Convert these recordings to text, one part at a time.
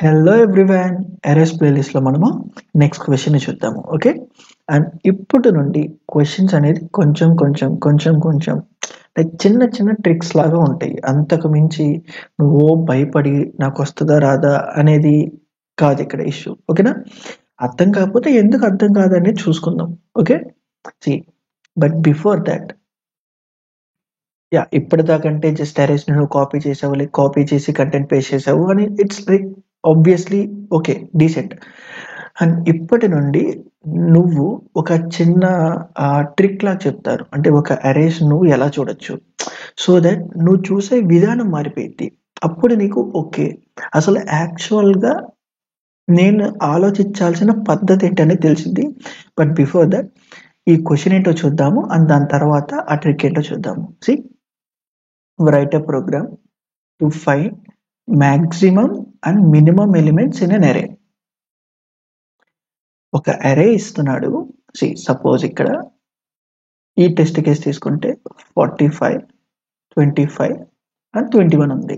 Hello everyone, ఎర్ఎస్ ప్లేలిస్ట్లో మనము next question చూద్దాము. ఓకే, అండ్ ఇప్పటి నుండి క్వశ్చన్స్ అనేది కొంచెం లైక్ చిన్న చిన్న ట్రిక్స్ లాగా ఉంటాయి. అంతకు మించి నువ్వు భయపడి నాకు వస్తుందా రాదా అనేది కాదు ఇక్కడ ఇష్యూ. ఓకేనా? అర్థం కాకపోతే ఎందుకు అర్థం కాదని చూసుకుందాం. Okay, see but before that, ఇప్పటిదాకంటే జస్ట్ అరేస్ నువ్వు కాపీ చేసావు, లైక్ కాపీ చేసి కంటెంట్ పేస్ట్ చేసావు అని it's like obviously okay, decent. And ఇప్పటి నుండి నువ్వు ఒక చిన్న ట్రిక్ లా చెప్తారు, అంటే ఒక అరేస్ నువ్వు ఎలా చూడొచ్చు, సో దట్ నువ్వు చూసే విధానం మారిపోయింది. అప్పుడు నీకు ఓకే, అసలు యాక్చువల్గా నేను ఆలోచించాల్సిన పద్ధతి ఏంటనే తెలిసింది. బట్ బిఫోర్ దట్ ఈ క్వశ్చన్ ఏంటో చూద్దాము, అండ్ దాని తర్వాత ఆ ట్రిక్ ఏంటో చూద్దాము. C, write a program to find maximum and minimum elements in an array. ఒక అరే ఇస్తున్నాడు. సపోజ్ ఇక్కడ ఈ టెస్ట్ కేస్ తీసుకుంటే 45, 25 అండ్ 21 ఉంది.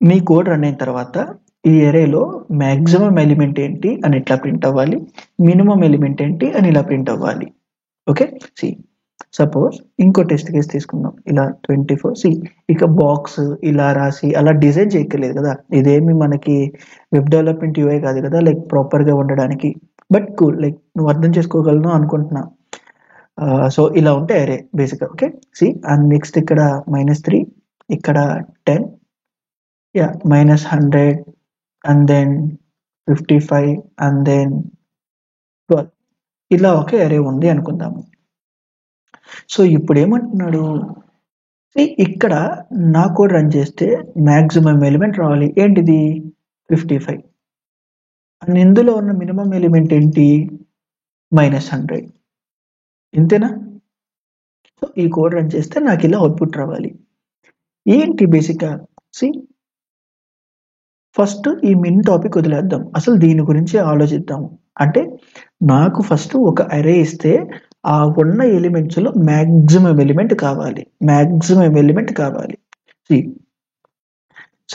మీ కోడ్ రన్ అయిన తర్వాత ఈ అరేలో మ్యాక్సిమం ఎలిమెంట్ ఏంటి అని ఇట్లా ప్రింట్ అవ్వాలి, మినిమం ఎలిమెంట్ ఏంటి అని ఇలా ప్రింట్ అవ్వాలి. ఓకే, సపోజ్ ఇంకో టెస్ట్ కేస్ తీసుకుందాం, ఇలా 24. ఇక బాక్స్ ఇలా రాసి అలా డిజైన్ చేయక్కర్లేదు కదా, ఇదేమి మనకి వెబ్ డెవలప్మెంట్ యూఐ కాదు కదా, లైక్ ప్రాపర్గా ఉండడానికి. బట్ కూల్, లైక్ నువ్వు అర్థం చేసుకోగలను అనుకుంటున్నా. సో ఇలా ఉంటే అరే బేసిక్గా. ఓకే, అండ్ నెక్స్ట్ ఇక్కడ -3, ఇక్కడ 10, -100 అండ్ దెన్ 55 అండ్ దెన్ 12. ఇలా ఒకే అరే ఉంది అనుకుందాము. సో ఇప్పుడు ఏమంటున్నాడు, ఇక్కడ నా కోడ్ రన్ చేస్తే మ్యాక్సిమం ఎలిమెంట్ రావాలి, ఏంటిది 55. అండ్ ఇందులో ఉన్న మినిమం ఎలిమెంట్ ఏంటి -100. ఇంతేనా? సో ఈ కోడ్ రన్ చేస్తే నాకు ఇలా అవుట్పుట్ రావాలి. ఏంటి బేసిక్గా? ఫస్ట్ ఈ మిన్ టాపిక్ వదిలేద్దాం, అసలు దీని గురించి ఆలోచిద్దాము. అంటే నాకు ఫస్ట్ ఒక అరే ఇస్తే ఆ ఉన్న ఎలిమెంట్స్ లో మ్యాక్సిమం ఎలిమెంట్ కావాలి.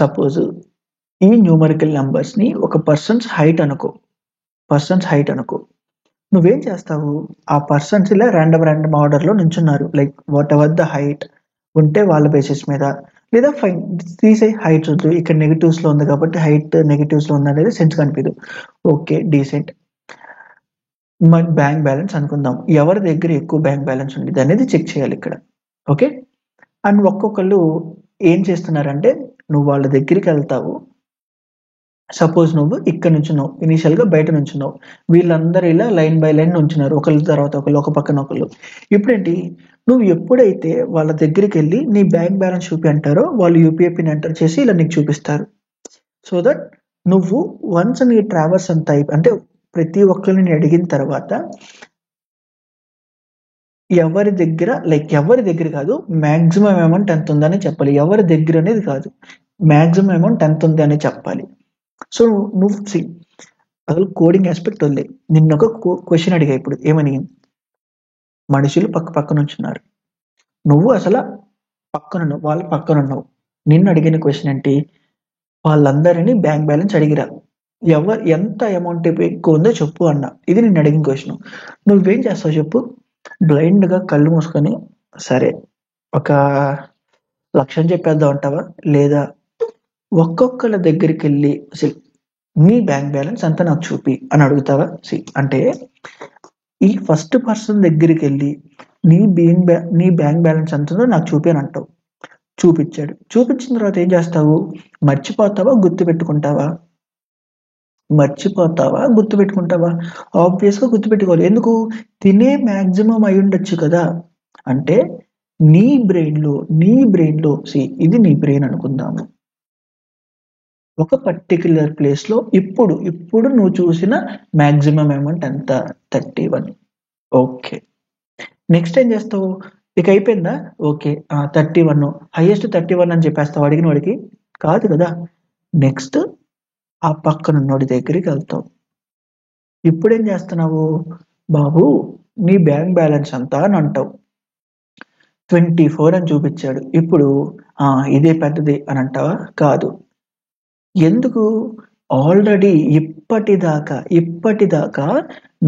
సపోజ్ ఈ న్యూమరికల్ నంబర్స్ ని ఒక పర్సన్స్ హైట్ అనుకో. నువ్వేం చేస్తావు, ఆ పర్సన్స్ ఇలా ర్యాండమ్ ఆర్డర్ లో నుంచున్నారు, like whatever the height ఉంటే వాళ్ళ బేసిస్ మీద, లేదా ఫైన్ తీసే హైట్స్ వద్దు, ఇక్కడ నెగిటివ్స్ లో ఉంది కాబట్టి హైట్ నెగిటివ్స్ లో ఉంది అనేది సెన్స్ కనిపించదు. Okay, decent. బ్యాంక్ బ్యాలెన్స్ అనుకుందాం, ఎవరి దగ్గర ఎక్కువ బ్యాంక్ బ్యాలెన్స్ ఉంది అనేది చెక్ చేయాలి ఇక్కడ. ఓకే, అండ్ ఒక్కొక్కళ్ళు ఏం చేస్తున్నారంటే, నువ్వు వాళ్ళ దగ్గరికి వెళ్తావు. సపోజ్ నువ్వు ఇక్కడ నుంచున్నావు, ఇనిషియల్ గా బయట నుంచున్నావు, వీళ్ళందరూ ఇలా లైన్ బై లైన్ నుంచున్నారు, ఒకళ్ళ తర్వాత ఒకళ్ళు, ఒక పక్కన ఒకళ్ళు. ఇప్పుడేంటి, నువ్వు ఎప్పుడైతే వాళ్ళ దగ్గరికి వెళ్ళి నీ బ్యాంక్ బ్యాలెన్స్ చూపి అంటారో, వాళ్ళు యూపీఐ పిన్ ఎంటర్ చేసి ఇలా నీకు చూపిస్తారు. సో దట్ నువ్వు వన్స్ నీ ట్రావర్స్ అంతా అంటే ప్రతి ఒక్కరిని అడిగిన తర్వాత ఎవరి దగ్గర కాదు, మ్యాక్సిమం అమౌంట్ ఎంత ఉందని చెప్పాలి. ఎవరి దగ్గర అనేది కాదు, మ్యాక్సిమం అమౌంట్ ఎంత ఉంది అని చెప్పాలి. సో నువ్వు అసలు కోడింగ్ ఆస్పెక్ట్ వదిలే, నిన్న ఒక క్వశ్చన్ అడిగా ఇప్పుడు, ఏమని, మనుషులు పక్కన ఉంచున్నారు, నువ్వు అసలు వాళ్ళ పక్కన ఉన్నావు. నిన్ను అడిగిన క్వశ్చన్ ఏంటి, వాళ్ళందరినీ బ్యాంక్ బ్యాలెన్స్ అడిగిరా, ఎంత అమౌంట్ ఎక్కువ ఉందో చెప్పు అన్న. ఇది నేను అడిగిన క్వశ్చన్. నువ్వేం చేస్తావు చెప్పు, బ్లైండ్ గా కళ్ళు మూసుకొని సరే ఒక 1,00,000 చెప్పేద్దాం అంటావా, లేదా ఒక్కొక్కళ్ళ దగ్గరికి వెళ్ళి అసలు నీ బ్యాంక్ బ్యాలెన్స్ అంతా నాకు చూపి అని అడుగుతావా? అంటే ఈ ఫస్ట్ పర్సన్ దగ్గరికి వెళ్ళి నీ బ్యాంక్ బ్యాలెన్స్ ఎంతుందో నాకు చూపి అని అంటావు. చూపించిన తర్వాత ఏం చేస్తావు, మర్చిపోతావా గుర్తుపెట్టుకుంటావా? ఆబ్వియస్ గా గుర్తుపెట్టుకోవాలి. ఎందుకు, తినే మ్యాక్సిమం అయి ఉండొచ్చు కదా. అంటే నీ బ్రెయిన్ లో ఇది నీ బ్రెయిన్ అనుకుందాము, ఒక పర్టిక్యులర్ ప్లేస్ లో ఇప్పుడు నువ్వు చూసిన మ్యాక్సిమం అమౌంట్ ఎంత, 31. ఓకే, నెక్స్ట్ ఏం చేస్తావు, ఇక అయిపోయిందా? ఓకే, 31, హైయెస్ట్ 31 అని చెప్పేస్తావు అడిగిన వాడికి? కాదు కదా. నెక్స్ట్ ఆ పక్కన ఉన్నోడి దగ్గరికి వెళ్తావు. ఇప్పుడేం చేస్తున్నావు, బాబు నీ బ్యాంక్ బ్యాలెన్స్ అంతా అని అంటావు. 24 అని చూపించాడు. ఇప్పుడు ఇదే పెద్దది అని అంటావా? కాదు. ఎందుకు? ఆల్రెడీ ఇప్పటిదాకా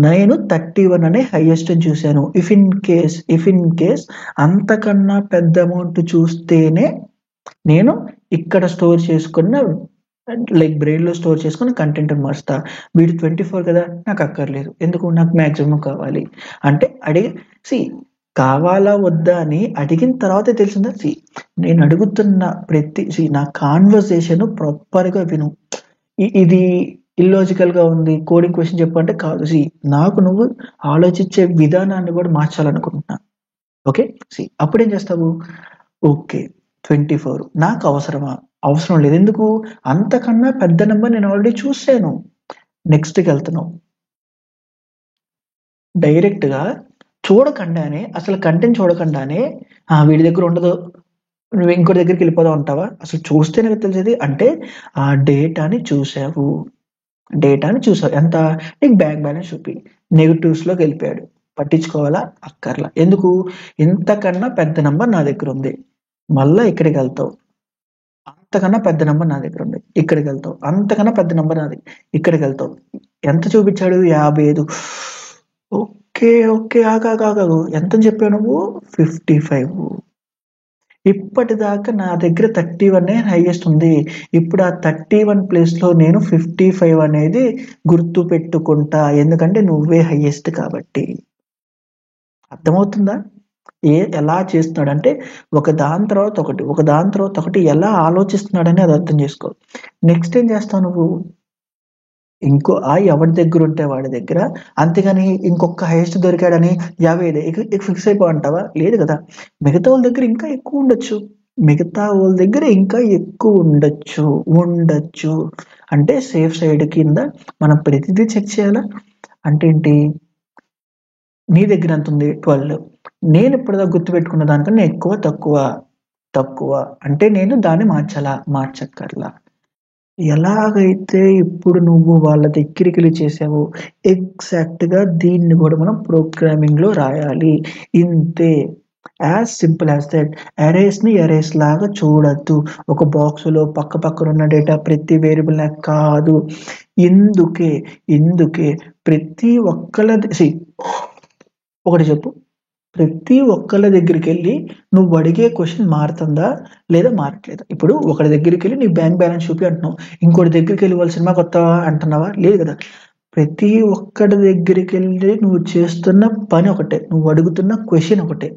నేను 31 అనే హైయెస్ట్ చూశాను. ఇఫ్ ఇన్ కేస్ అంతకన్నా పెద్ద అమౌంట్ చూస్తేనే నేను ఇక్కడ స్టోర్ చేసుకున్న లైక్ బ్రెయిన్లో స్టోర్ చేసుకుని కంటెంట్ మారుస్తా. వీడు 24 కదా, నాకు అక్కర్లేదు. ఎందుకు? నాకు మ్యాక్సిమం కావాలి. అంటే కావాలా వద్దా అని అడిగిన తర్వాతే తెలిసిందా? నేను అడుగుతున్న నా కాన్వర్సేషన్ ప్రాపర్గా విను. ఇది ఇల్లాజికల్ గా ఉంది, కోడింగ్ క్వశ్చన్ చెప్పంటే కాదు. నాకు నువ్వు ఆలోచించే విధానాన్ని కూడా మార్చాలనుకుంటున్నా. ఓకే, అప్పుడేం చేస్తావు? ఓకే 24 నాకు అవసరమా? అవసరం లేదు. ఎందుకు? అంతకన్నా పెద్ద నెంబర్ నేను ఆల్రెడీ చూసాను. నెక్స్ట్కి వెళ్తున్నావు. డైరెక్ట్గా చూడకుండానే, అసలు కంటెంట్ చూడకుండానే వీడి దగ్గర ఉండదు, నువ్వు ఇంకోటి దగ్గరికి వెళ్ళిపోదాం అంటావా? అసలు చూస్తేనే తెలిసేది. అంటే ఆ డేటాని చూసావు. ఎంత? నీకు బ్యాంక్ బ్యాలెన్స్ చూపి నెగిటివ్స్లోకి వెళ్ళిపోయాడు. పట్టించుకోవాలా? అక్కర్లా. ఎందుకు? ఇంతకన్నా పెద్ద నెంబర్ నా దగ్గర ఉంది. మళ్ళా ఇక్కడికి వెళ్తావు. అంతకన్నా పెద్ద నెంబర్ నా దగ్గర ఉంది. ఇక్కడికి వెళ్తావు. అంతకన్నా పెద్ద నెంబర్ నాది. ఇక్కడికి వెళ్తావు. ఎంత చూపించాడు? 55. ఓకే ఆగాగు. ఎంత చెప్పావు నువ్వు? 55. ఇప్పటిదాకా నా దగ్గర 31 హైయెస్ట్ ఉంది. ఇప్పుడు ఆ 31 ప్లేస్లో నేను 55 అనేది గుర్తు పెట్టుకుంటా. ఎందుకంటే నువ్వే హైయెస్ట్ కాబట్టి. అర్థమవుతుందా? ఎలా చేస్తున్నాడు అంటే ఒక దాని తర్వాత ఒకటి ఎలా ఆలోచిస్తున్నాడని అది అర్థం చేసుకో. నెక్స్ట్ ఏం చేస్తావు నువ్వు? ఇంకో ఎవరి దగ్గర ఉంటే వాడి దగ్గర, అంతేగాని ఇంకొక హైయెస్ట్ దొరికాడని 55 ఇక ఫిక్స్ అయిపోంటావా? లేదు కదా. మిగతా వాళ్ళ దగ్గర ఇంకా ఎక్కువ ఉండొచ్చు. అంటే సేఫ్ సైడ్ కింద మనం ప్రతిదీ చెక్ చేయాలా? అంటే ఏంటి? నీ దగ్గర ఎంత ఉంది? 12. నేను ఇప్పటిదాకా గుర్తుపెట్టుకున్న దానికన్నా ఎక్కువ తక్కువ అంటే నేను దాన్ని మార్చక్కర్లా. ఎలాగైతే ఇప్పుడు నువ్వు వాళ్ళ దగ్గరికి వెళ్ళి చేసావో ఎగ్జాక్ట్గా దీన్ని కూడా మనం ప్రోగ్రామింగ్లో రాయాలి. ఇంతే. As simple as that. Arrays లాగా చూడద్దు. ఒక బాక్సులో పక్కన ఉన్న డేటా ప్రతి వేరియబుల్ కాదు. ఇందుకే ప్రతి ఒక్కళ్ళ ఒకటి చెప్పు. ప్రతి ఒక్కళ్ళ దగ్గరికి వెళ్ళి నువ్వు అడిగే క్వశ్చన్ మారుతుందా లేదా మారట్లేదా? ఇప్పుడు ఒకటి దగ్గరికి వెళ్ళి నీ బ్యాంక్ బ్యాలెన్స్ చూపి అంటున్నావు. ఇంకోటి దగ్గరికి వెళ్ళి వాళ్ళ సినిమా కొత్తవా అంటున్నావా? లేదు కదా. ప్రతి ఒక్కటి దగ్గరికి వెళ్ళి నువ్వు చేస్తున్న పని ఒకటే, నువ్వు అడుగుతున్న క్వశ్చన్ ఒకటే.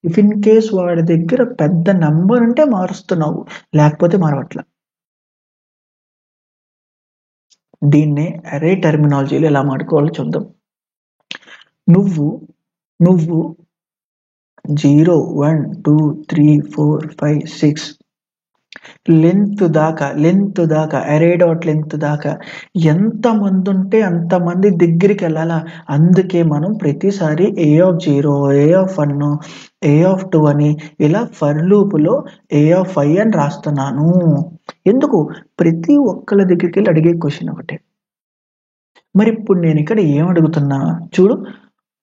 ఇఫ్ ఇన్ కేస్ వాడి దగ్గర పెద్ద నంబర్ ఉంటే మారుస్తున్నావు, లేకపోతే మారవట్ల. దీన్నే అరే టెర్మినాలజీలో ఎలా మాడుకోవాలో చూద్దాం. నువ్వు 0 1 2 3 4 5 6 లెంత్ దాకా అరే డాట్ లెంత్ దాకా ఎంతమంది ఉంటే అంతమంది దగ్గరికి వెళ్ళాలా. అందుకే మనం ప్రతిసారి A0, A1, A2 అని ఇలా ఫర్ లూపులో A5 అని రాస్తున్నాను. ఎందుకు? ప్రతి ఒక్కళ్ళ దగ్గరికి వెళ్ళి అడిగే క్వశ్చన్ ఒకటే. మరి ఇప్పుడు నేను ఇక్కడ ఏమడుగుతున్నా చూడు.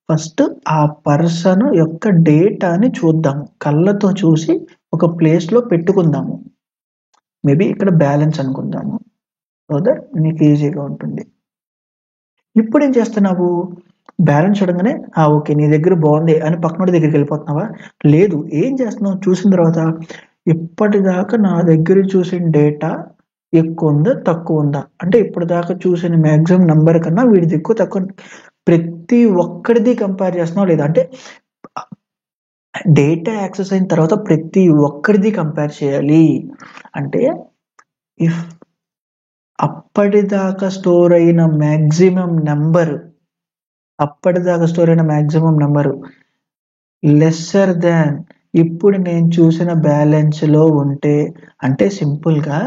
ఫస్ట్ ఆ పర్సన్ యొక్క డేటాని చూద్దాము. కళ్ళతో చూసి ఒక ప్లేస్లో పెట్టుకుందాము. మేబీ ఇక్కడ బ్యాలెన్స్ అనుకుందాము, సో దట్ నీకు ఈజీగా ఉంటుంది. ఇప్పుడు ఏం చేస్తున్నావు? బ్యాలెన్స్ చూడగానే ఓకే నీ దగ్గర బాగుంది అని పక్కనోడి దగ్గరికి వెళ్ళిపోతున్నావా? లేదు. ఏం చేస్తున్నావు? చూసిన తర్వాత ఇప్పటిదాకా నా దగ్గర చూసిన డేటా ఎక్కువ ఉందా తక్కువ ఉందా, అంటే ఇప్పటిదాకా చూసిన మ్యాక్సిమం నెంబర్ కన్నా వీడిది ఎక్కువ తక్కువ, ప్రతి ఒక్కడిది కంపేర్ చేస్తున్నావు లేదా? అంటే డేటా యాక్సెస్ అయిన తర్వాత ప్రతి ఒక్కడిది కంపేర్ చేయాలి. అంటే ఇఫ్ అప్పటిదాకా స్టోర్ అయిన మ్యాక్సిమం నెంబరు లెస్సర్ దాన్ ఇప్పుడు నేను చూసిన బ్యాలెన్స్ లో ఉంటే, అంటే సింపుల్ గా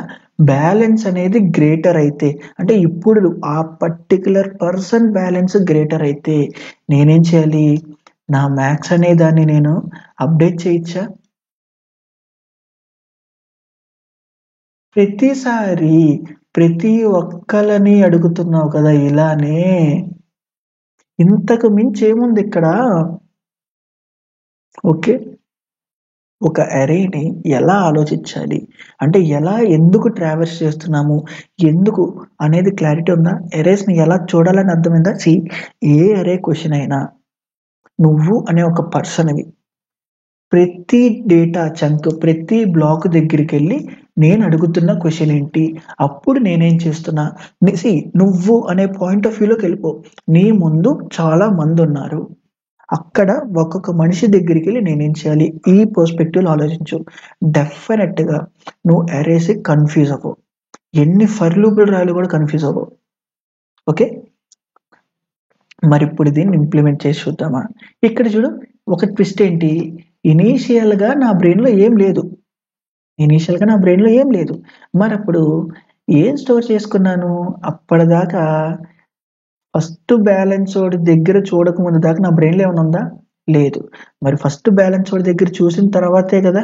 బ్యాలెన్స్ అనేది గ్రేటర్ అయితే, అంటే ఇప్పుడు ఆ పర్టికులర్ పర్సన్ బ్యాలెన్స్ గ్రేటర్ అయితే నేనేం చేయాలి? నా మ్యాథ్స్ అనే దాన్ని నేను అప్డేట్ చేయొచ్చా? ప్రతిసారి ప్రతి ఒక్కళ్ళని అడుగుతున్నావు కదా ఇలానే. ఇంతకు మించి ఏముంది ఇక్కడ? ఓకే, ఒక అరేని ఎలా ఆలోచించాలి, అంటే ఎందుకు ట్రావెర్స్ చేస్తున్నాము, ఎందుకు అనేది క్లారిటీ ఉందా? అరేస్ని ఎలా చూడాలని అర్థమైందా? ఏ అరే క్వశ్చన్ అయినా నువ్వు అనే ఒక పర్సన్వి ప్రతి డేటా చంక్ ప్రతి బ్లాక్ దగ్గరికి వెళ్ళి నేను అడుగుతున్న క్వశ్చన్ ఏంటి, అప్పుడు నేనేం చేస్తున్నా, నువ్వు అనే పాయింట్ ఆఫ్ వ్యూలోకి వెళ్ళిపో. నీ ముందు చాలా మంది ఉన్నారు, అక్కడ ఒక్కొక్క మనిషి దగ్గరికి వెళ్ళి నేనేం చేయాలి, ఈ పర్స్పెక్టివ్లో ఆలోచించు. డెఫినెట్గా నువ్వు అరేసి కన్ఫ్యూజ్ అవ్వవు, ఎన్ని ఫర్ లూపులు రాయాలి కూడా కన్ఫ్యూజ్ అవ్వవు. ఓకే, మరి ఇప్పుడు దీన్ని ఇంప్లిమెంట్ చేసి చూద్దామా? ఇక్కడ చూడు, ఒక ట్విస్ట్ ఏంటి, ఇనీషియల్గా నా బ్రెయిన్లో ఏం లేదు, మరి అప్పుడు ఏం స్టోర్ చేసుకున్నాను అప్పటిదాకా? ఫస్ట్ బ్యాలెన్స్ వాడి దగ్గర చూడకముందు దాకా నా బ్రెయిన్లో ఏమైనా ఉందా? లేదు. మరి ఫస్ట్ బ్యాలెన్స్ వాడి దగ్గర చూసిన తర్వాతే కదా.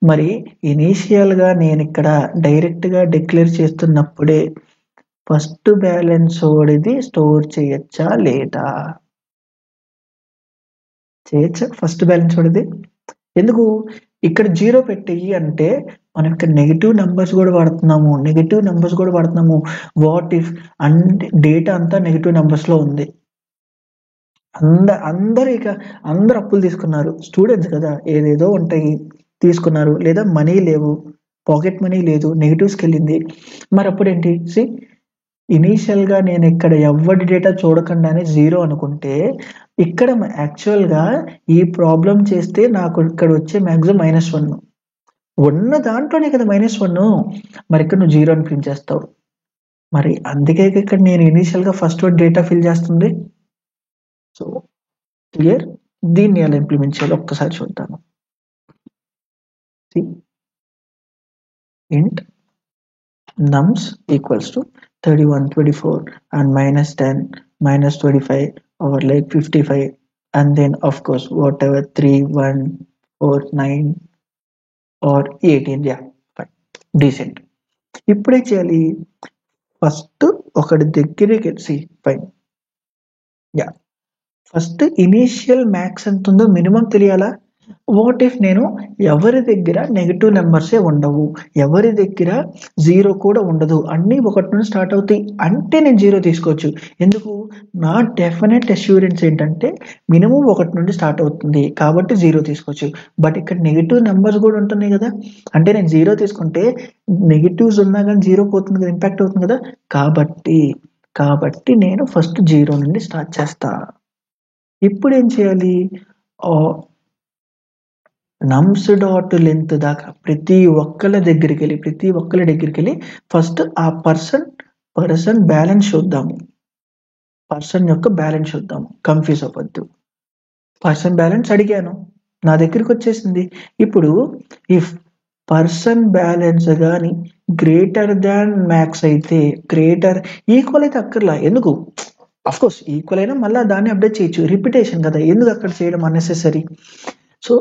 మరి ఇనీషియల్గా నేను ఇక్కడ డైరెక్ట్గా డిక్లేర్ చేస్తున్నప్పుడే ఫస్ట్ బ్యాలెన్స్ వాడిది స్టోర్ చేయొచ్చా లేదా? చేయొచ్చా ఫస్ట్ బ్యాలెన్స్ వాడిది? ఎందుకు ఇక్కడ 0 పెట్టేయి అంటే మనం ఇక్కడ నెగిటివ్ నెంబర్స్ కూడా వాడుతున్నాము. వాట్ ఇఫ్ అంటే డేటా అంతా నెగిటివ్ నెంబర్స్లో ఉంది. అందరు అప్పులు తీసుకున్నారు, స్టూడెంట్స్ కదా, ఏదేదో ఉంటాయి తీసుకున్నారు, లేదా మనీ లేవు, పాకెట్ మనీ లేదు, నెగిటివ్స్కి వెళ్ళింది. మరి అప్పుడు ఏంటి, ఇనీషియల్గా నేను ఇక్కడ ఎవరి డేటా చూడకుండానే 0 అనుకుంటే, ఇక్కడ యాక్చువల్గా ఈ ప్రాబ్లం చేస్తే నాకు ఇక్కడ వచ్చే మ్యాక్సిమం -1 ఉన్న దాంట్లోనే కదా -1. మరి ఇక్కడ నువ్వు 0 అని ప్రింట్ చేస్తావు. మరి అందుకే ఇక్కడ నేను ఇనీషియల్గా ఫస్ట్ డేటా ఫిల్ చేస్తుంది. సో క్లియర్, దీన్ని ఎలా ఇంప్లిమెంట్ చేయాలో ఒక్కసారి చూద్దాము. int nums equals to 31, 24 and -10, -25 over like 55, and then of course whatever 3, 1, 4, 9 or 18. yeah, fine, decent. ఇప్పుడే చేయాలి, ఫస్ట్ ఒకటి దగ్గరికి ఫైన్. ఫస్ట్ ఇనీషియల్ మ్యాక్స్ ఎంత ఉందో మినిమం తెలియాలా? వాట్ ఇఫ్ నేను ఎవరి దగ్గర నెగిటివ్ నెంబర్సే ఉండవు, ఎవరి దగ్గర 0 కూడా ఉండదు, అన్నీ 1 నుండి స్టార్ట్ అవుతాయి అంటే నేను 0 తీసుకోవచ్చు. ఎందుకు? నా డెఫినెట్ అష్యూరెన్స్ ఏంటంటే మినిమం 1 నుండి స్టార్ట్ అవుతుంది కాబట్టి 0 తీసుకోవచ్చు. బట్ ఇక్కడ నెగిటివ్ నెంబర్స్ కూడా ఉంటున్నాయి కదా, అంటే నేను 0 తీసుకుంటే నెగిటివ్స్ ఉన్నా కానీ 0 పోతుంది కదా, ఇంపాక్ట్ అవుతుంది కదా. కాబట్టి నేను ఫస్ట్ 0 నుండి స్టార్ట్ చేస్తా. ఇప్పుడు ఏం చేయాలి, నమ్స్ డాట్ లెంత్ దాకా ప్రతి ఒక్కళ్ళ దగ్గరికి వెళ్ళి ఫస్ట్ ఆ పర్సన్ బ్యాలెన్స్ చూద్దాము, పర్సన్ యొక్క బ్యాలెన్స్ చూద్దాము, కన్ఫ్యూజ్ అవ్వద్దు. పర్సన్ బ్యాలెన్స్ అడిగాను, నా దగ్గరికి వచ్చేసింది. ఇప్పుడు ఇఫ్ పర్సన్ బ్యాలెన్స్ కానీ గ్రేటర్ దాన్ మ్యాక్స్ అయితే, ఈక్వల్ అయితే అక్కర్లా, ఎందుకు? అఫ్కోర్స్ ఈక్వల్ అయినా మళ్ళీ దాన్ని అప్డేట్ చేయొచ్చు, రిపిటేషన్ కదా, ఎందుకు అక్కడ చేయడం unnecessary. So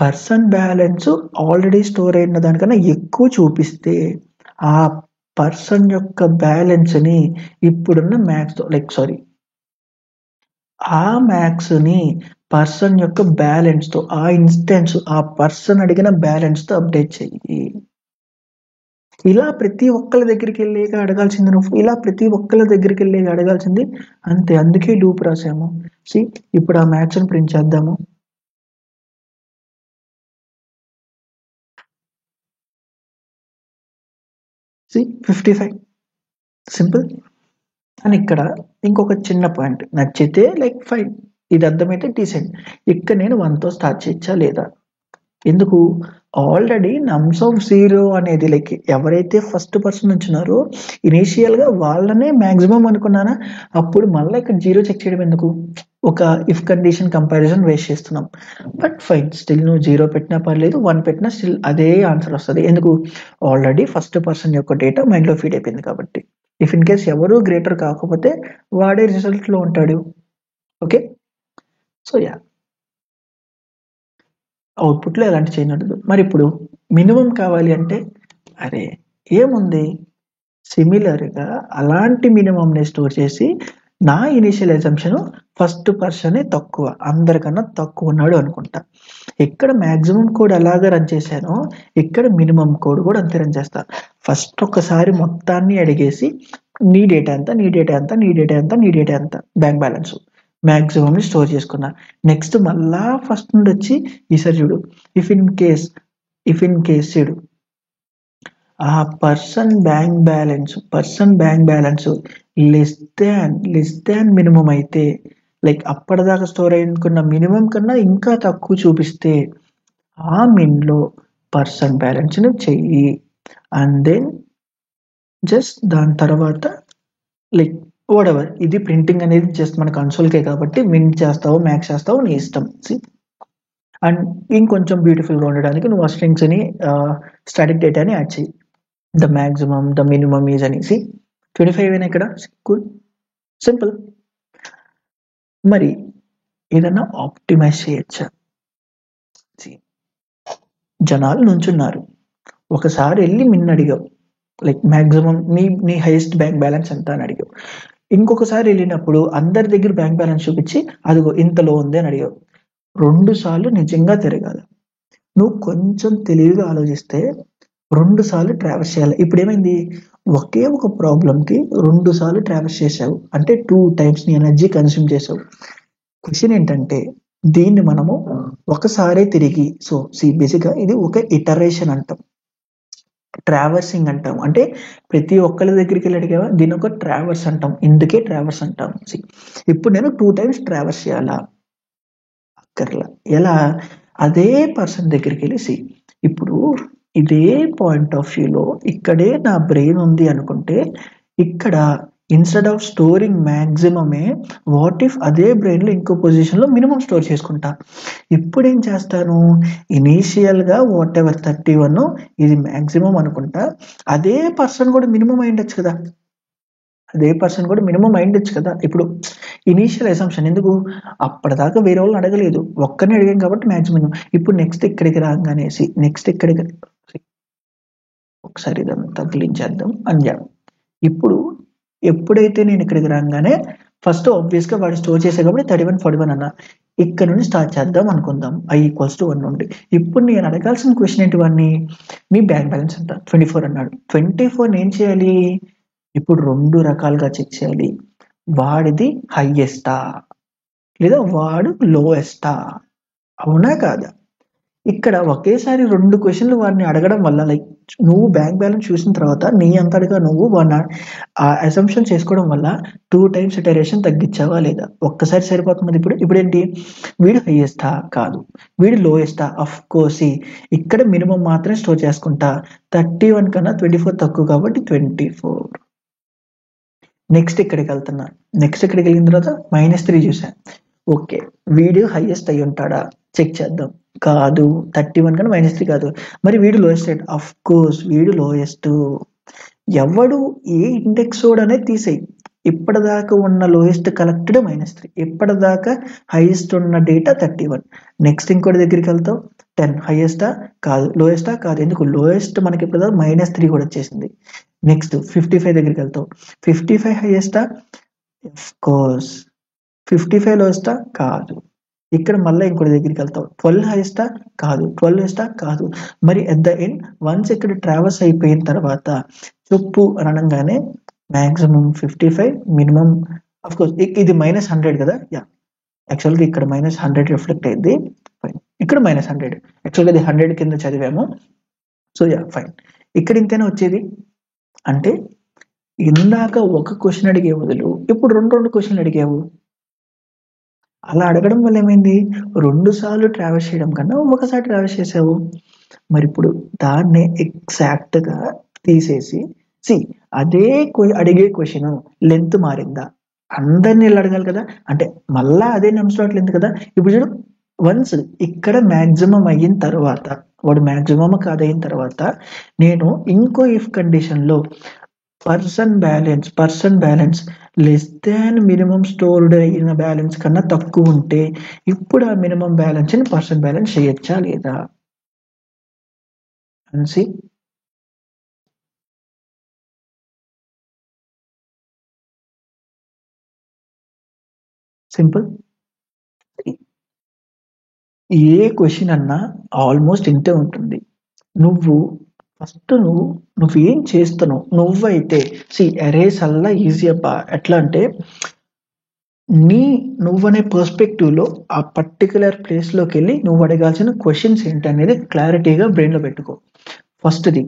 person balance already store అయిన దానికన్నా ఎక్కువ చూపిస్తే ఆ పర్సన్ యొక్క బ్యాలెన్స్ని ఇప్పుడున్న మ్యాక్స్తో ఆ మ్యాక్స్ని పర్సన్ యొక్క బ్యాలెన్స్తో, ఆ ఇన్స్టెన్స్ ఆ పర్సన్ అడిగిన బ్యాలెన్స్తో అప్డేట్ చెయ్యి. ఇలా ప్రతి ఒక్కళ్ళ దగ్గరికి వెళ్ళి అడగాల్సింది, అంతే. అందుకే లూప్ రాసాము. ఇప్పుడు ఆ మ్యాక్స్ని ప్రింట్ చేద్దాము. See 55, simple. అని ఇక్కడ ఇంకొక చిన్న పాయింట్, నచ్చితే ఫైన్, ఇది అర్థమైతే డీసెంట్. ఇక్కడ నేను 1తో స్టార్ట్ చేయొచ్చా లేదా? ఎందుకు? ఆల్రెడీ నమ్స్ ఆఫ్ 0 అనేది ఎవరైతే ఫస్ట్ పర్సన్ ఉంచున్నారో ఇనీషియల్గా వాళ్ళనే మ్యాక్సిమం అనుకున్నానా, అప్పుడు మళ్ళీ ఇక్కడ 0 చెక్ చేయడం ఎందుకు? ఒక ఇఫ్ కండిషన్ కంపారిజన్ వేస్ట్ చేస్తున్నాం. బట్ ఫైన్, స్టిల్ నువ్వు 0 పెట్టినా పర్లేదు, 1 పెట్టినా స్టిల్ అదే ఆన్సర్ వస్తుంది. ఎందుకు? ఆల్రెడీ ఫస్ట్ పర్సన్ యొక్క డేటా మైండ్లో ఫీడ్ అయిపోయింది కాబట్టి. ఇఫ్ ఇన్ కేస్ ఎవరు గ్రేటర్ కాకపోతే వాడే రిజల్ట్లో ఉంటాడు. ఓకే, సో అవుట్పుట్లో ఎలాంటి చేంజ్ ఉండదు. మరి ఇప్పుడు మినిమం కావాలి అంటే, అరే ఏముంది, సిమిలర్గా అలాంటి మినిమంని స్టోర్ చేసి నా ఇనిషియల్ అజంప్షన్ ఫస్ట్ పర్సనే తక్కువ, అందరికన్నా తక్కువ ఉన్నాడు అనుకుంటా. ఇక్కడ మాక్సిమం కోడ్ ఎలాగ రన్ చేశానో ఇక్కడ మినిమం కోడ్ కూడా అంతే రన్ చేస్తా. ఫస్ట్ ఒకసారి మొత్తాన్ని అడిగేసి నీ డేటా ఎంత, నీ డేటా ఎంత, నీ డేటా ఎంత, నీ డేటా ఎంత, బ్యాంక్ బ్యాలెన్స్ మాక్సిమం ని స్టోర్ చేసుకున్నా. నెక్స్ట్ మళ్ళా ఫస్ట్ నుండి వచ్చి ఈసారి చూడు, ఇఫ్ ఇన్ కేస్ చూడు, ఆ person bank balance less than minimum అయితే, లైక్ అప్పటిదాకా స్టోర్ అయ్యుకున్న మినిమం కన్నా ఇంకా తక్కువ చూపిస్తే ఆ మిన్లో పర్సన్ బ్యాలెన్స్ ని చెయ్యి. అండ్ దెన్ జస్ట్ దాని తర్వాత లైక్ వాటెవర్, ఇది ప్రింటింగ్ అనేది జస్ట్ మన కన్సోల్కే కాబట్టి మిన్ చేస్తావు మ్యాక్స్ చేస్తావు నీ ఇష్టం. అండ్ ఇంకొంచెం బ్యూటిఫుల్గా ఉండడానికి నువ్వు ఆ స్ట్రింగ్స్ ని స్టాటిక్ డేటాని యాడ్ చేయి. The maximum the minimum is అనేసి 25 అయినా ఇక్కడ కూల్ సింపుల్. మరి ఏదన్నా ఆప్టిమైజ్ చేయొచ్చా? జనాలు నుంచున్నారు, ఒకసారి వెళ్ళి మిన్ అడిగావు, లైక్ మ్యాక్సిమం నీ హైయెస్ట్ బ్యాంక్ బ్యాలెన్స్ ఎంత అని అడిగావు. ఇంకొకసారి వెళ్ళినప్పుడు అందరి దగ్గర బ్యాంక్ బ్యాలెన్స్ చూపించి అదిగో ఇంతలో ఉంది అని అడిగావు. 2 సార్లు నిజంగా తిరగాలి. నువ్వు కొంచెం తెలివిగా ఆలోచిస్తే 2 సార్లు ట్రావెల్స్ చేయాలి. ఇప్పుడు ఏమైంది, ఒకే ఒక ప్రాబ్లంకి 2 సార్లు ట్రావెల్స్ చేసావు అంటే 2 టైమ్స్ నీ ఎనర్జీ కన్స్యూమ్ చేసావు. క్వశ్చన్ ఏంటంటే దీన్ని మనము ఒకసారే తిరిగి, సో బేసిక్గా ఇది ఒక ఇటరేషన్ అంటాం, ట్రావర్సింగ్ అంటాం. అంటే ప్రతి ఒక్కరి దగ్గరికి వెళ్ళి అడిగావా, దీని ఒక ట్రావర్స్ అంటాం, ఇందుకే ట్రావర్స్ అంటాం. ఇప్పుడు నేను 2 టైమ్స్ ట్రావర్స్ చేయాలా? అక్కర్లా. ఎలా? అదే పర్సన్ దగ్గరికి వెళ్ళి ఇప్పుడు ఇదే పాయింట్ ఆఫ్ వ్యూలో ఇక్కడే నా బ్రెయిన్ ఉంది అనుకుంటే, ఇక్కడ ఇన్స్టెడ్ ఆఫ్ స్టోరింగ్ మ్యాక్సిమమే వాట్ ఇఫ్ అదే బ్రెయిన్లో ఇంకో పొజిషన్లో మినిమం స్టోర్ చేసుకుంటా. ఇప్పుడు ఏం చేస్తాను, ఇనీషియల్గా వాట్ ఎవర్ 31 ఇది మ్యాక్సిమం అనుకుంటా, అదే పర్సన్ కూడా మినిమం అయిండొచ్చు కదా, ఇప్పుడు ఇనీషియల్ అసంప్షన్ ఎందుకు, అప్పటిదాకా వేరే వాళ్ళని అడగలేదు, ఒక్కరిని అడిగాం కాబట్టి మ్యాక్సిమం. ఇప్పుడు నెక్స్ట్ ఇక్కడికి రాగానేసి ఒకసారి ఇదంతా తగిలించేద్దాం అని. ఇప్పుడు ఎప్పుడైతే నేను ఇక్కడికి రాగానే ఫస్ట్ ఆబ్వియస్గా వాడు స్టోర్ చేసే కాబట్టి 31 41 అన్న, ఇక్కడ నుండి స్టార్ట్ చేద్దాం అనుకుందాం i=1 నుండి. ఇప్పుడు నేను అడగాల్సిన క్వశ్చన్ ఏంటి, వాడిని నీ బ్యాంక్ బ్యాలెన్స్ ఎంత 24 అన్నాడు. 24 ఏం చేయాలి, ఇప్పుడు 2 రకాలుగా చెక్ చేయాలి, వాడిది హైయెస్టా లేదా వాడు లోయెస్టా, అవునా కాదా? ఇక్కడ ఒకేసారి 2 క్వశ్చన్లు వాడిని అడగడం వల్ల, లైక్ నువ్వు బ్యాంక్ బ్యాలెన్స్ చూసిన తర్వాత నీ అంతటిగా నువ్వు వాడిని ఆ అసంప్షన్ చేసుకోవడం వల్ల 2 టైమ్స్ ఇటరేషన్ తగ్గించావా లేదా? ఒక్కసారి సరిపోతుంది. ఇప్పుడు ఏంటి, వీడు హైయెస్టా కాదు, వీడు లోయెస్టా అఫ్ కోర్స్. ఇక్కడ మినిమం మాత్రమే స్టోర్ చేసుకుంటా, 31 కన్నా 24 తక్కువ కాబట్టి 24. నెక్స్ట్ ఇక్కడికి వెళ్తున్నా, నెక్స్ట్ ఇక్కడికి వెళ్ళిన తర్వాత -3 చూసా, ఓకే వీడు హైయెస్ట్ అయి ఉంటాడా చెక్ చేద్దాం, కాదు 31 కన్నా -3 కాదు, మరి వీడు లోయెస్ట్, అఫ్ కోర్స్ వీడు లోయెస్ట్. ఎవడు ఏ ఇండెక్స్ అనేది తీసేయి, ఇప్పటిదాకా ఉన్న లోయెస్ట్ కలెక్టెడ్ -3, ఇప్పటిదాకా హైయెస్ట్ ఉన్న డేటా 31. నెక్స్ట్ ఇంకోటి దగ్గరికి వెళ్తావు, 10 హైయెస్టా కాదు, లోయెస్టా కాదు, ఎందుకు లోయెస్ట్ మనకి ఇప్పుడు -3 కూడా వచ్చేసింది. నెక్స్ట్ 55 దగ్గరికి వెళ్తావు, 55 హైయెస్టా, ఆఫ్ కోర్స్ 55 లోయెస్టా కాదు. ఇక్కడ మళ్ళీ ఇంకోటి దగ్గరికి వెళ్తావు, 12 హైయెస్టా కాదు, 12 లోయెస్టా కాదు. మరి ఎట్ ద ఎండ్ వన్స్ ఇక్కడ ట్రావెల్స్ అయిపోయిన తర్వాత చెప్పు అని అనగానే మ్యాక్సిమం 55, మినిమం అఫ్ కోర్స్ ఇది -100 కదా, యా యాక్చువల్గా ఇక్కడ -100 రిఫ్లెక్ట్ అయింది, ఫైన్. ఇక్కడ -100 యాక్చువల్గా ఇది 100 కింద చదివాము, సో యా ఫైన్. ఇక్కడ ఇంతేనా వచ్చేది, అంటే ఇందాక ఒక క్వశ్చన్ అడిగే బదులు ఇప్పుడు 2 క్వశ్చన్లు అడిగావు. అలా అడగడం వల్ల ఏమైంది, 2 సార్లు ట్రావెల్స్ చేయడం కన్నా ఒకసారి ట్రావెల్స్ చేసావు. మరి ఇప్పుడు దాన్నే ఎగ్జాక్ట్గా తీసేసి అదే అడిగే క్వశ్చన్ లెంత్ మారిందా, అందరినీ అడగాలి కదా, అంటే మళ్ళా అదే నెంబర్ లెంత్ కదా. ఇప్పుడు చూడు, వన్స్ ఇక్కడ మ్యాక్సిమం అయిన తర్వాత, వాడు మ్యాక్సిమం కాదయిన తర్వాత నేను ఇంకో ఇఫ్ కండిషన్లో person balance less than minimum stored అయిన బ్యాలెన్స్ కన్నా తక్కువ ఉంటే ఇప్పుడు ఆ మినిమం బ్యాలెన్స్ ని పర్సన్ బ్యాలెన్స్ చేయొచ్చా లేదా అని సింపుల్. ఏ క్వశ్చన్ అన్నా ఆల్మోస్ట్ ఇంతే ఉంటుంది. నువ్వు ఫస్ట్ నువ్వేం చేస్తున్నావు, నువ్వైతే అరేస్ అల్లా ఈజీ అబ్బా. ఎట్లా అంటే నువ్వనే పర్స్పెక్టివ్లో ఆ పర్టికులర్ ప్లేస్లోకి వెళ్ళి నువ్వు అడగాల్సిన క్వశ్చన్స్ ఏంటి అనేది క్లారిటీగా బ్రెయిన్లో పెట్టుకో. ఫస్ట్ది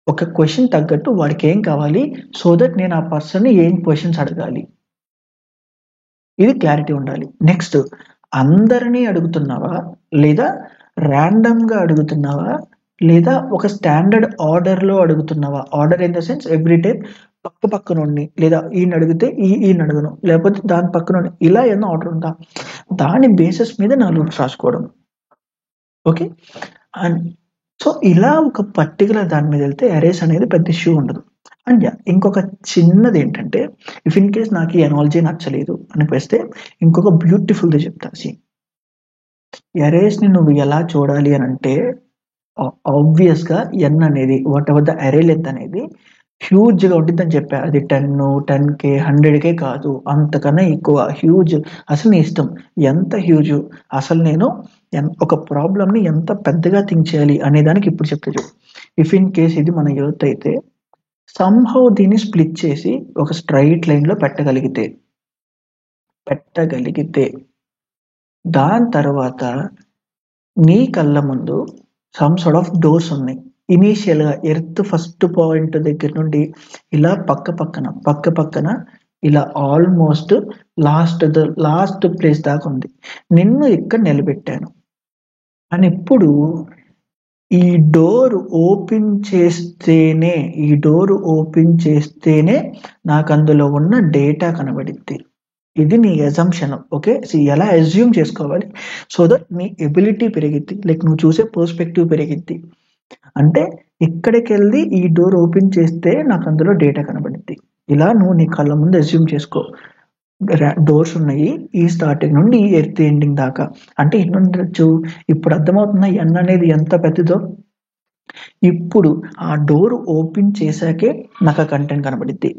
ఒక క్వశ్చన్ తగ్గట్టు వాడికి ఏం కావాలి, సో దట్ నేను ఆ పర్సన్ని ఏం క్వశ్చన్స్ అడగాలి, ఇది క్లారిటీ ఉండాలి. నెక్స్ట్, అందరినీ అడుగుతున్నావా లేదా ర్యాండమ్గా అడుగుతున్నావా లేదా ఒక స్టాండర్డ్ ఆర్డర్లో అడుగుతున్నావా? Order in the sense every time పక్కనుండి, లేదా ఈయన అడిగితే ఈయన అడగను, లేకపోతే దాని పక్కనుండి, ఇలా ఏమన్నా ఆర్డర్ ఉందా? దాని బేసిస్ మీద నా నోట్స్ రాసుకోవడం. ఓకే, అండ్ సో ఇలా ఒక పర్టికులర్ దాని మీద వెళ్తే అరేస్ అనేది పెద్ద ఇష్యూ ఉండదు. అండ్ ఇంకొక చిన్నది ఏంటంటే, ఇఫ్ ఇన్ కేస్ నాకు ఈ ఎనాలజీ నచ్చలేదు అనిపిస్తే ఇంకొక బ్యూటిఫుల్ది చెప్తా. అరేస్ని నువ్వు ఎలా చూడాలి అని అంటే, ఆబ్వియస్గా ఎన్ అనేది వాట్ ఎవర్ ద అరే లెంత్ అనేది హ్యూజ్గా ఉంటుంది అని చెప్పా. అది 10K 100K కాదు, అంతకన్నా ఎక్కువ హ్యూజ్. అసలు నీ ఇష్టం ఎంత హ్యూజ్. అసలు నేను ఒక ప్రాబ్లమ్ని ఎంత పెద్దగా థింక్ చేయాలి అనే దానికి ఇప్పుడు చెప్తా చూడు. ఇఫ్ ఇన్ కేస్ ఇది మన యూత్ అయితే సంహౌ దీన్ని స్ప్లిట్ చేసి ఒక స్ట్రైట్ లైన్లో పెట్టగలిగితే దాని తర్వాత నీ కళ్ళ ముందు సమ్ సార్ట్ ఆఫ్ డోర్స్ ఉన్నాయి. ఇనీషియల్గా ఎర్త్ ఫస్ట్ పాయింట్ దగ్గర నుండి ఇలా పక్కన ఇలా ఆల్మోస్ట్ లాస్ట్ ప్లేస్ దాకా ఉంది. నిన్ను ఇక్కడ నిలబెట్టాను అని ఇప్పుడు ఈ డోర్ ఓపెన్ చేస్తేనే నాకు అందులో ఉన్న డేటా కనబడిద్ది. ఇది నీ అజంప్షన్. ఓకే, ఎలా అజ్యూమ్ చేసుకోవాలి సో దట్ నీ ఎబిలిటీ పెరిగిద్ది, లైక్ నువ్వు చూసే పర్స్పెక్టివ్ పెరిగిద్ది. అంటే ఇక్కడికి వెళ్ళి ఈ డోర్ ఓపెన్ చేస్తే నాకు అందులో డేటా కనబడిద్ది. ఇలా నువ్వు నీ కళ్ళ ముందు అజ్యూమ్ చేసుకో. డోర్స్ ఉన్నాయి ఈ స్టార్టింగ్ నుండి ఈ ఎర్త్ ఎండింగ్ దాకా. అంటే ఎన్నుండొచ్చు, ఇప్పుడు అర్థమవుతున్నా ఎన్ అనేది ఎంత పెద్దదో. ఇప్పుడు ఆ డోర్ ఓపెన్ చేశాకే నాకు ఆ కంటెంట్ కనబడిద్ది.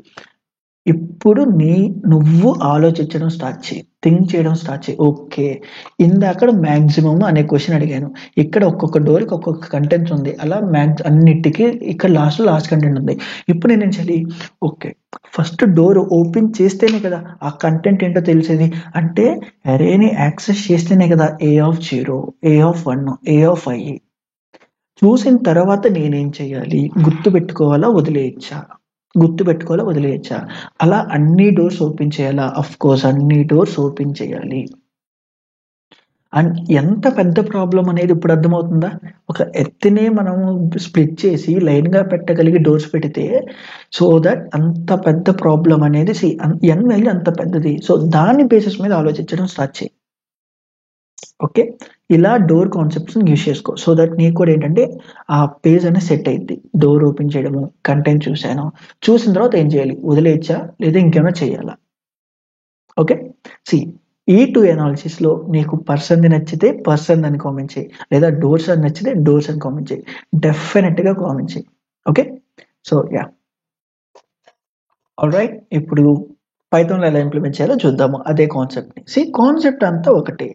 ఇప్పుడు నువ్వు ఆలోచించడం స్టార్ట్ చేయి, థింక్ చేయడం స్టార్ట్ చేయి. ఓకే, ఇందాక మ్యాక్సిమమ్ అనే క్వశ్చన్ అడిగాను, ఇక్కడ ఒక్కొక్క డోర్కి ఒక్కొక్క కంటెంట్స్ ఉంది, అలా అన్నిటికీ ఇక్కడ లాస్ట్ కంటెంట్ ఉంది. ఇప్పుడు నేనేం చేయాలి? ఓకే, ఫస్ట్ డోర్ ఓపెన్ చేస్తేనే కదా ఆ కంటెంట్ ఏంటో తెలిసేది. అంటే అరేని యాక్సెస్ చేస్తేనే కదా A0, A1, A5 చూసిన తర్వాత నేనేం చేయాలి? గుర్తుపెట్టుకోవాలా వదిలేయచ్చా? అలా అన్ని డోర్స్ ఓపెన్ చేయాలా? అఫ్ కోర్స్ అన్ని డోర్స్ ఓపెన్ చేయాలి. అండ్ ఎంత పెద్ద ప్రాబ్లం అనేది ఇప్పుడు అర్థమవుతుందా? ఒక ఎత్తునే మనం స్ప్లిట్ చేసి లైన్గా పెట్టగలిగి డోర్స్ పెడితే సో దట్ అంత పెద్ద ప్రాబ్లం అనేది ఎన్ వాల్యూ అంత పెద్దది. సో దాని బేసిస్ మీద ఆలోచించడం స్టార్ట్ చేయి. ఓకే, ఇలా డోర్ కాన్సెప్ట్స్ని యూజ్ చేసుకో. సో దట్ నీకు కూడా ఏంటంటే ఆ పేజ్ అనేది సెట్ అయింది. డోర్ ఓపెన్ చేయడము, కంటెంట్ చూసిన తర్వాత ఏం చేయాలి? వదిలేయచ్చా లేదా ఇంకేమైనా చేయాలా? ఓకే, ఈ 2 అనాలిసిస్లో నీకు పర్సన్ది నచ్చితే పర్సన్ అని కామెంట్ చేయి, లేదా డోర్స్ అని నచ్చితే డోర్స్ అని కామెంట్ చేయి. డెఫినెట్గా కామెంట్ చేయి. ఓకే, సో ఆల్రైట్, ఇప్పుడు పైథాన్లో ఎలా ఇంప్లిమెంట్ చేయాలో చూద్దాము. అదే కాన్సెప్ట్ని. కాన్సెప్ట్ అంతా ఒకటే.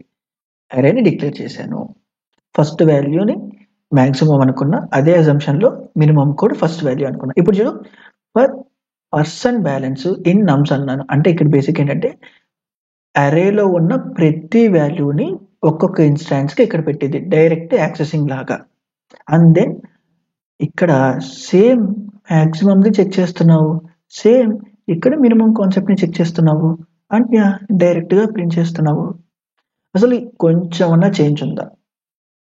అరేని డిక్లేర్ చేశాను, ఫస్ట్ వాల్యూని మ్యాక్సిమం అనుకున్నా, అదే అజంప్షన్లో మినిమం కూడా ఫస్ట్ వాల్యూ అనుకున్నా. ఇప్పుడు చూడు, పర్సన్ బ్యాలెన్స్ ఇన్ నమ్స్ అన్నాను. అంటే ఇక్కడ బేసిక్ ఏంటంటే అరేలో ఉన్న ప్రతి వాల్యూని ఒక్కొక్క ఇన్స్టాన్స్కి ఇక్కడ పెట్టింది, డైరెక్ట్ యాక్సెసింగ్ లాగా. అండ్ దెన్ ఇక్కడ సేమ్ మ్యాక్సిమంది చెక్ చేస్తున్నావు, సేమ్ ఇక్కడ మినిమం కాన్సెప్ట్ని చెక్ చేస్తున్నావు, అండ్ డైరెక్ట్గా ప్రింట్ చేస్తున్నావు. అసలు కొంచెమన్నా చేంజ్ ఉందా?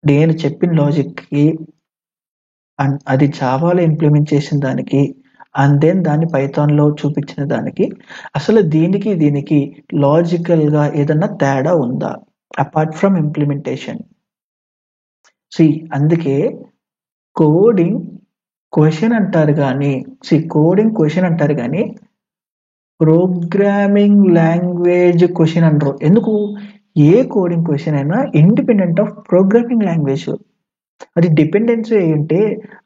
నేను చెప్పిన లాజిక్కి అండ్ అది జావాలో ఇంప్లిమెంట్ చేసిన దానికి అండ్ దెన్ దాన్ని పైథాన్లో చూపించిన దానికి అసలు దీనికి లాజికల్గా ఏదన్నా తేడా ఉందా అపార్ట్ ఫ్రమ్ ఇంప్లిమెంటేషన్? అందుకే కోడింగ్ క్వశ్చన్ అంటారు కానీ ప్రోగ్రామింగ్ లాంగ్వేజ్ క్వశ్చన్ అంటారు. ఎందుకు? ఏ కోడింగ్ క్వశ్చన్ అయినా ఇండిపెండెంట్ ఆఫ్ ప్రోగ్రామింగ్ లాంగ్వేజ్. అది డిపెండెన్సీ అయి ఉంటే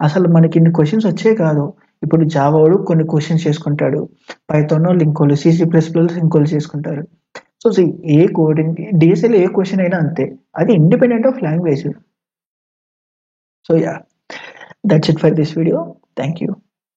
అసలు మనకి ఇన్ని క్వశ్చన్స్ వచ్చే కాదు. ఇప్పుడు జావాడు కొన్ని క్వశ్చన్స్ చేసుకుంటాడు, పైథాన్ ఇంకోళ్ళు, C++ ఇంకోళ్ళు చేసుకుంటారు. సో ఏ కోడింగ్ డిఎస్ఏలో ఏ క్వశ్చన్ అయినా అంతే, అది independent of language. So yeah, that's it for this video. Thank you.